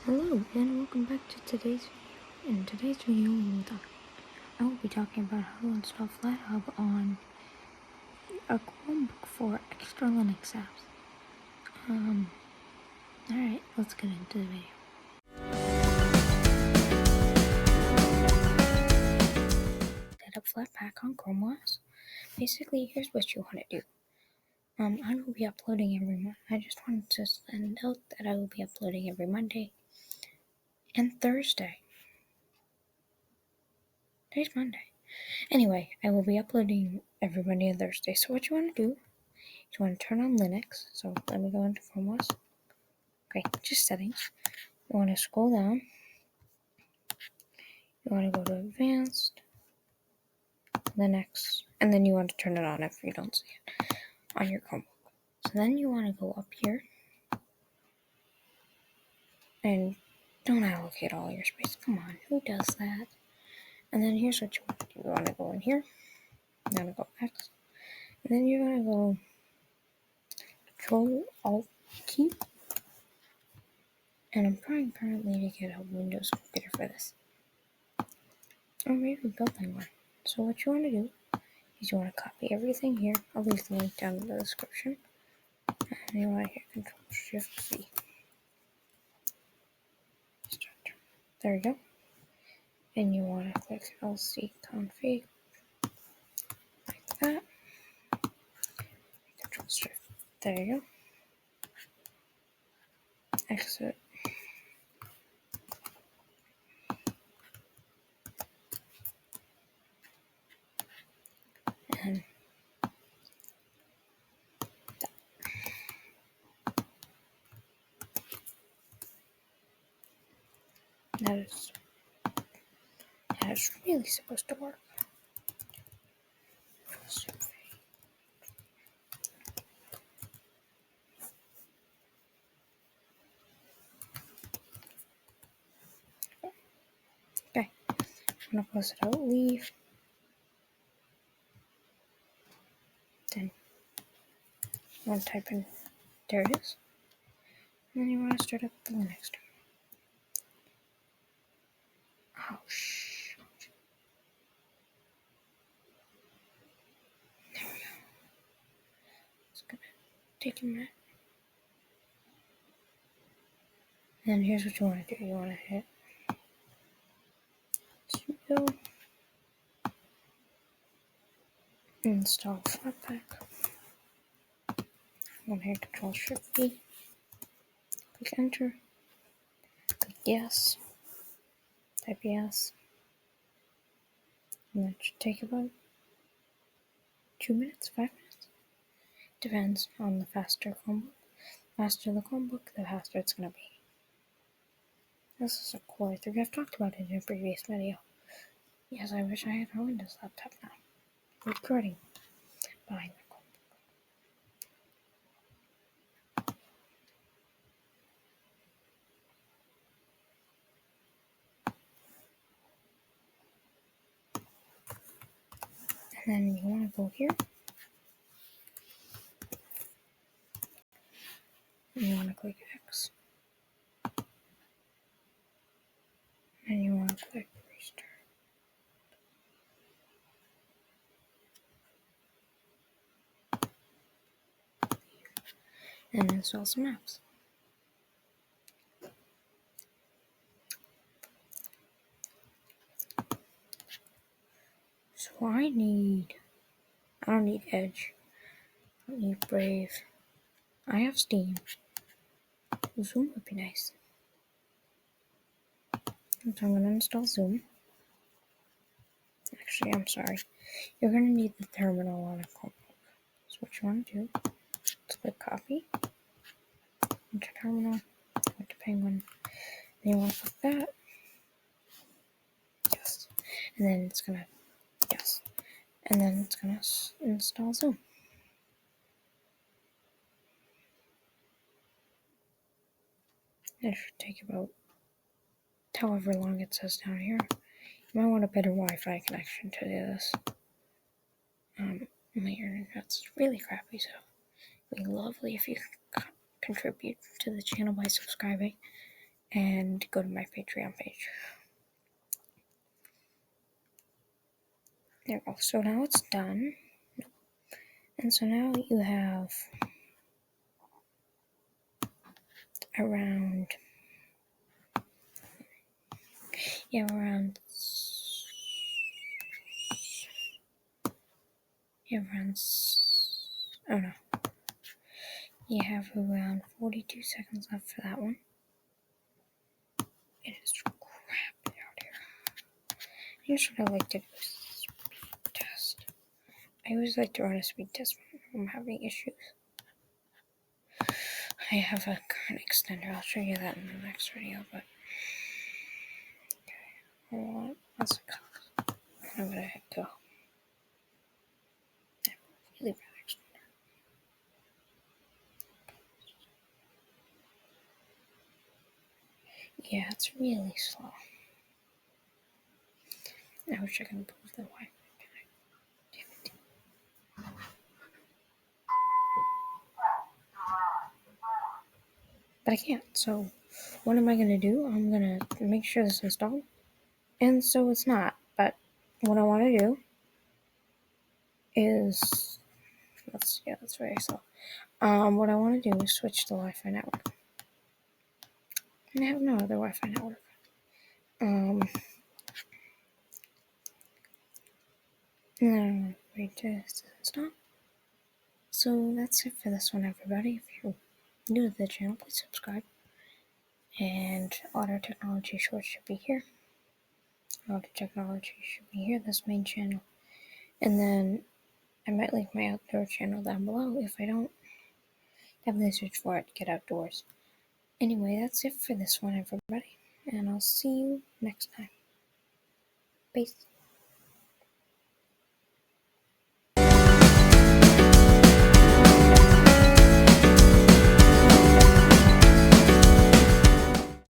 Hello and welcome back to today's video. In today's video, I will be talking about how to install Flatpak on a Chromebook for extra Linux apps. Alright, let's get into the video. Set up Flatpak on Chromebox. Basically, here's what you want to do. I will be uploading every month. I just wanted to send out that I will be uploading every Monday and Thursday. Today's Monday. Anyway, I will be uploading every Monday and Thursday. So what you want to do, you want to turn on Linux. So let me go into Chromebox. Okay, just settings. You want to scroll down. You want to go to Advanced, Linux, and then you want to turn it on if you don't see it on your Chromebook. So then you want to go up here and don't allocate all your space. Come on, who does that? And then here's what you want to do. You want to go in here. You want to go X. And then you're going to go Control Alt key. And I'm trying currently to get a Windows computer for this. Or maybe building one. So what you want to do is you want to copy everything here. I'll leave the link down in the description. And you want to hit Control-Shift-V. There you go. And you want to click LC config like that. Control-Shift. There you go. Exit. And that is really supposed to work. Okay, I'm gonna close it out, leave. Then you want to type in, there it is. And then you want to start up the Linux terminal. Oh, shh. There we go. It's gonna take a minute. And then here's what you want to do. You want to hit sudo install Flatpak. I'm going to hit Control-Shift-V. Click enter. Click yes. Type yes. And that should take about 2 minutes, 5 minutes. Depends on the faster the faster the Chromebook, the faster it's going to be. This is a Core i3. I've talked about it in a previous video. Yes, I wish I had a Windows laptop now. Recording behind the Chromebook. And then you want to go here. And you want to click X. And you want to click Restart. And install some apps. So I don't need Edge. I don't need Brave. I have Steam. Zoom would be nice. So I'm going to install Zoom. Actually, I'm sorry. You're going to need the terminal on a Chromebook. So what you want to do is click copy into terminal, go to Penguin, and you want to click that. Yes. And then it's going to, yes. And then it's going to install Zoom. It should take about however long it says down here. You might want a better Wi-Fi connection to do this. My internet's really crappy, so it'd be lovely if you contribute to the channel by subscribing and go to my Patreon page. There we go. So now it's done. And so now you have around oh no. You have around 42 seconds left for that one. It is crap out here. Here's what I like to do: speed test. I always like to run a speed test when I'm having issues. I have a current extender. I'll show you that in the next video, but okay. What's it called? I'm gonna hit go. Really bad extender. Yeah, it's really slow. I wish I could improve the Wi-Fi. Damn it. But I can't, so what am I gonna do? I'm gonna make sure this is installed. And so it's not, but what I wanna do is that's very slow. What I wanna do is switch to Wi-Fi network. And I have no other Wi-Fi network. No, wait to install. So that's it for this one, everybody. If you're new to the channel, please subscribe. And Auto Technology Shorts should be here. Auto Technology should be here, this main channel. And then I might link my outdoor channel down below if I don't have the search for it, Get Outdoors. Anyway, that's it for this one, everybody. And I'll see you next time. Peace.